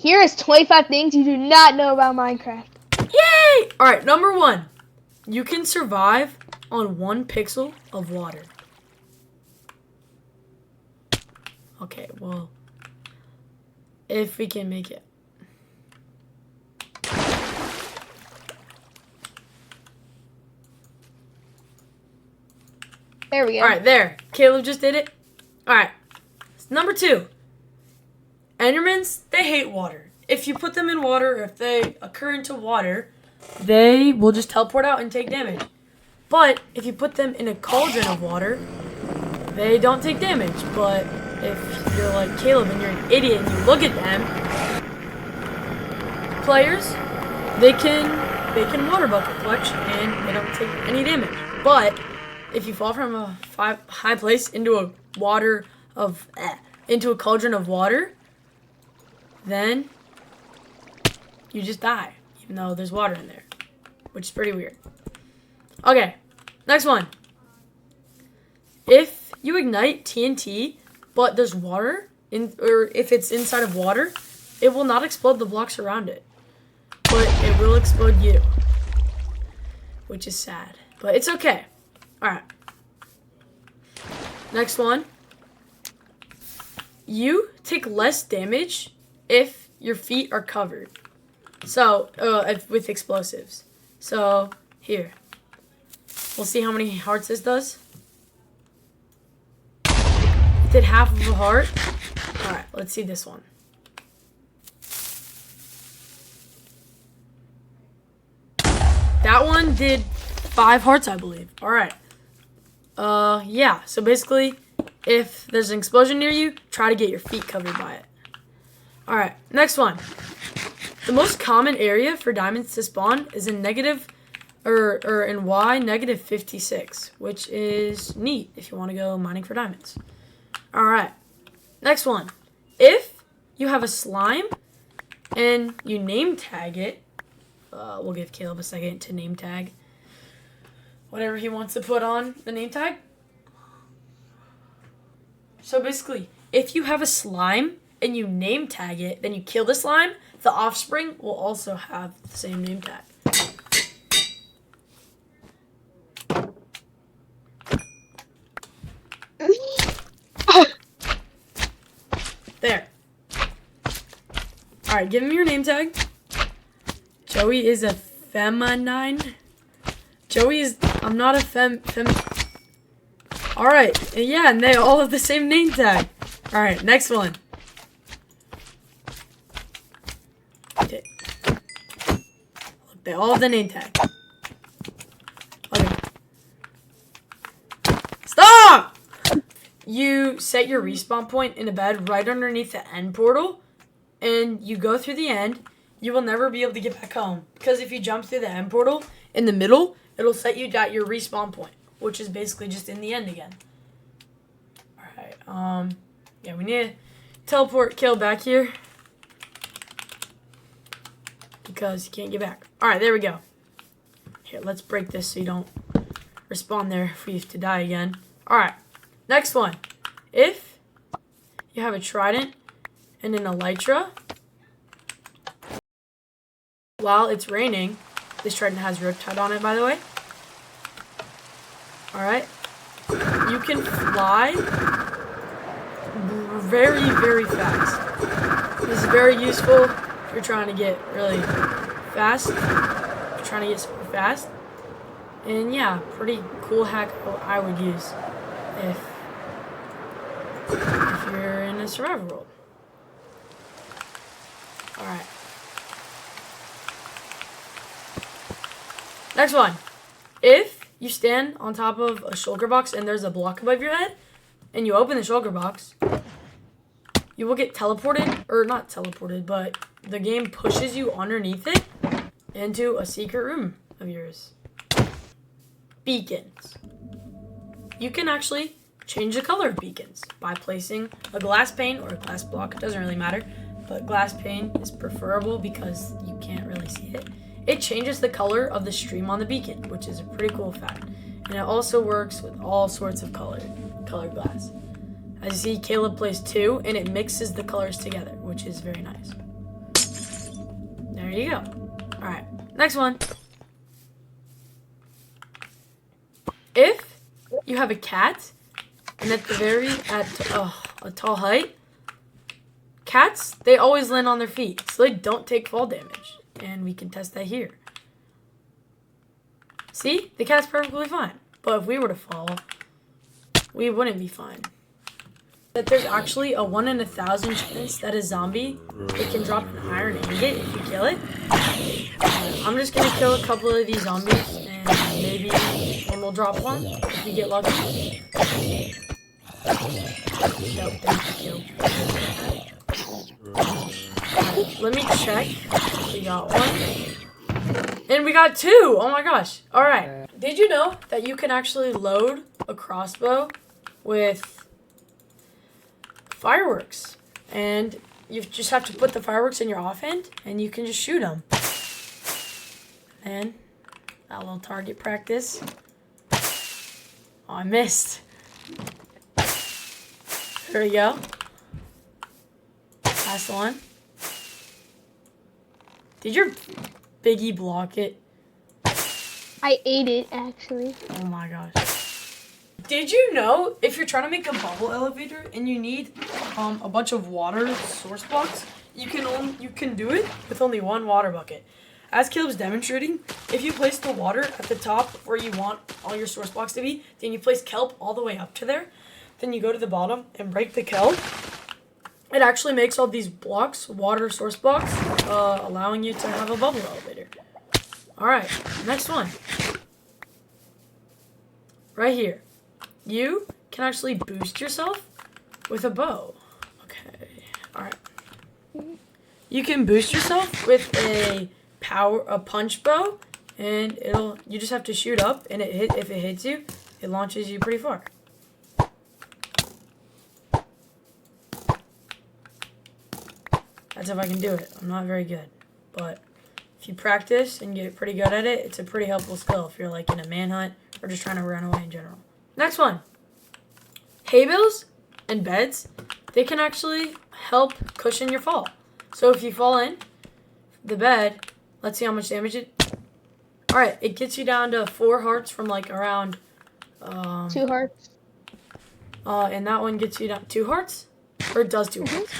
Here is 25 things you do not know about Minecraft. Yay! Alright, number 1. You can survive on 1 pixel of water. Okay, well, if we can make it. There we go. Alright, there. Caleb just did it. Alright. Number 2. Endermans, they hate water. If you put them in water, or if they occur into water, they will just teleport out and take damage. But if you put them in a cauldron of water, they don't take damage. But if you're like Caleb and you're an idiot and you look at them, players, they can water bucket clutch and they don't take any damage. But if you fall from a high place into a cauldron of water, then you just die, even though there's water in there, which is pretty weird. Okay, next one. If you ignite TNT, but there's water or if it's inside of water, it will not explode the blocks around it, but it will explode you, which is sad, but it's okay. Alright. Next one. You take less damage if your feet are covered. So, with explosives. So, here. We'll see how many hearts this does. It did half of a heart. Alright, let's see this one. That one did 5 hearts, I believe. Alright. Yeah. So basically, if there's an explosion near you, try to get your feet covered by it. Alright, next one. The most common area for diamonds to spawn is in negative, or in Y, negative 56, which is neat if you want to go mining for diamonds. Alright, next one. If you have a slime and you name tag it, we'll give Caleb a second to name tag whatever he wants to put on the name tag. So basically, if you have a slime and you name tag it, then you kill the slime, the offspring will also have the same name tag. There. Alright, give him your name tag. Joey is a feminine. Joey is... I'm not a fem... Alright, yeah, and they all have the same name tag. Alright, next one. Okay. Look, they all have the name tag. Okay. Stop! You set your respawn point in a bed right underneath the end portal, and you go through the end. You will never be able to get back home, because if you jump through the end portal in the middle, it'll set you at your respawn point, which is basically just in the end again. Alright, yeah, we need to teleport Kill back here, because you can't get back. Alright, there we go. Here, let's break this so you don't respawn there if we have to die again. Alright, next one. If you have a trident and an elytra, while it's raining, this trident has Riptide on it, by the way. Alright. You can fly very, very fast. This is very useful if you're trying to get really fast. If you're trying to get super fast. And yeah, pretty cool hack I would use if you're in a survival world. Alright. Next one. If you stand on top of a shulker box and there's a block above your head, and you open the shulker box, you will get teleported, or not teleported, but the game pushes you underneath it into a secret room of yours. Beacons. You can actually change the color of beacons by placing a glass pane or a glass block. It doesn't really matter, but glass pane is preferable because you can't really see it. It changes the color of the stream on the beacon, which is a pretty cool fact. And it also works with all sorts of colored glass. As you see, Caleb plays 2, and it mixes the colors together, which is very nice. There you go. All right, next one. If you have a cat and at a tall height, cats, they always land on their feet, so they don't take fall damage. And we can test that here. See? The cat's perfectly fine. But if we were to fall, we wouldn't be fine. That there's actually a 1 in 1,000 chance that a zombie, it can drop an iron ingot if you kill it. I'm just gonna kill a couple of these zombies, and maybe one will drop one if you get lucky. Nope, thank you. Right, let me check. We got one. And we got 2! Oh my gosh. Alright. Did you know that you can actually load a crossbow with fireworks? And you just have to put the fireworks in your offhand, and you can just shoot them. And that little target practice. Oh, I missed. There we go. Last one. Did your Biggie block it? I ate it, actually. Oh my gosh. Did you know if you're trying to make a bubble elevator and you need a bunch of water source blocks, you can do it with only one water bucket. As Caleb's demonstrating, if you place the water at the top where you want all your source blocks to be, then you place kelp all the way up to there. Then you go to the bottom and break the kelp. It actually makes all these blocks, water source blocks, allowing you to have a bubble elevator. Alright, next one. Right here. You can actually boost yourself with a bow. Okay, alright. You can boost yourself with a punch bow, and you just have to shoot up, and if it hits you, it launches you pretty far. That's if I can do it. I'm not very good, but if you practice and get pretty good at it, it's a pretty helpful skill if you're like in a manhunt or just trying to run away in general. Next one. Hay bales and beds, they can actually help cushion your fall. So if you fall in the bed, let's see how much damage it. Alright, it gets you down to 4 hearts from like around 2 hearts. And that one gets you down 2 hearts? Or it does 2 hearts?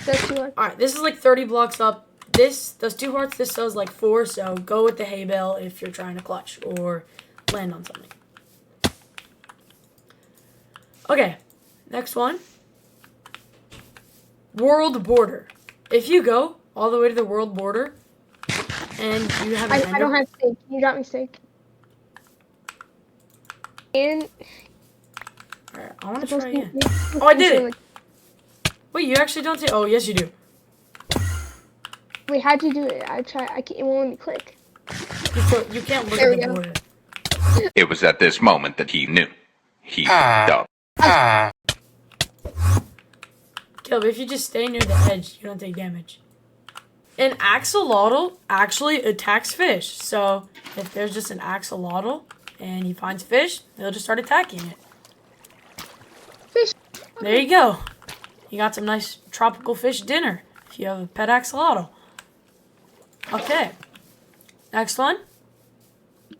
Does 2 hearts. Alright, this is like 30 blocks up. This does 2 hearts, this does like 4, so go with the hay bale if you're trying to clutch or land on something. Okay, next one. World border. If you go all the way to the world border and you have an I don't have steak. You got me steak. And alright, I want to try again. Oh, I did it! Wait, you actually don't say. Oh, yes, you do. Wait, how'd you do it? I can't. It won't let me click. You can't look at the border. It was at this moment that he knew. He f***ed up. Caleb, if you just stay near the edge, you don't take damage. An axolotl actually attacks fish. So if there's just an axolotl and he finds fish, they'll just start attacking it. Fish. There you go. You got some nice tropical fish dinner if you have a pet axolotl. Okay. Next one.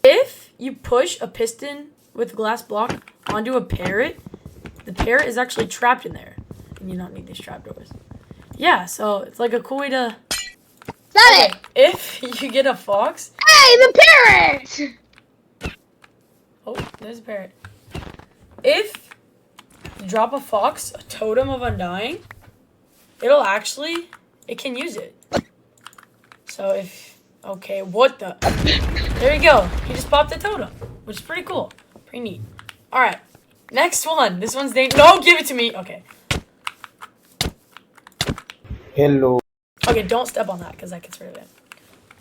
If you push a piston with a glass block onto a parrot, the parrot is actually trapped in there. And you don't need these trapdoors. Yeah, so it's like a cool way to... Got it! If you get a fox... Hey, the parrot! Oh, there's a parrot. If you drop a fox, a totem of undying, it can use it. So if... Okay, what the... There you go. He just popped a totem, which is pretty cool. Pretty neat. Alright, next one. This one's dangerous. No, give it to me. Okay. Hello. Okay, don't step on that because that gets rid of it.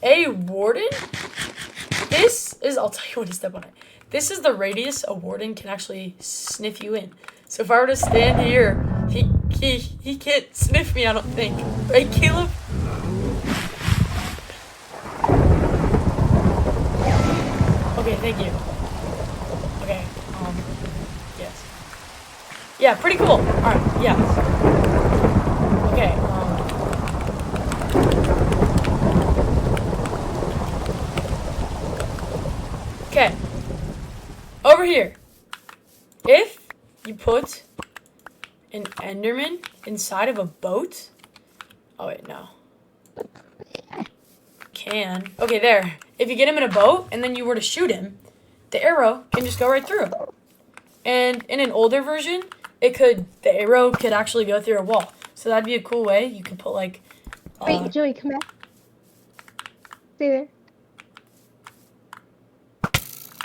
A warden? I'll tell you when to step on it. This is the radius a warden can actually sniff you in. So if I were to stand here, he can't sniff me, I don't think. Right, Caleb? Okay, thank you. Okay, yes. Yeah, pretty cool. Alright, yes. Okay, here. If you put an Enderman inside of a boat. Oh wait, no. Can. Okay, there. If you get him in a boat and then you were to shoot him, the arrow can just go right through him. And in an older version, the arrow could actually go through a wall. So that'd be a cool way. You could put like. Wait, Joey, come back. Stay there.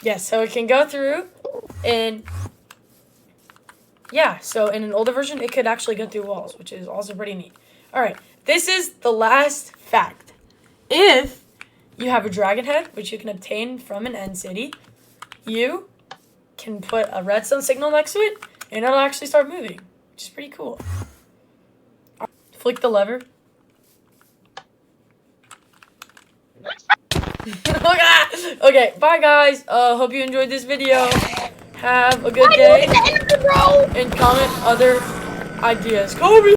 Yeah, so it can go through, and yeah, so in an older version, it could actually go through walls, which is also pretty neat. All right, this is the last fact. If you have a dragon head, which you can obtain from an end city, you can put a redstone signal next to it, and it'll actually start moving, which is pretty cool. Flick the lever. Okay, bye guys. Hope you enjoyed this video. Have a good day. And comment other ideas. Kobe!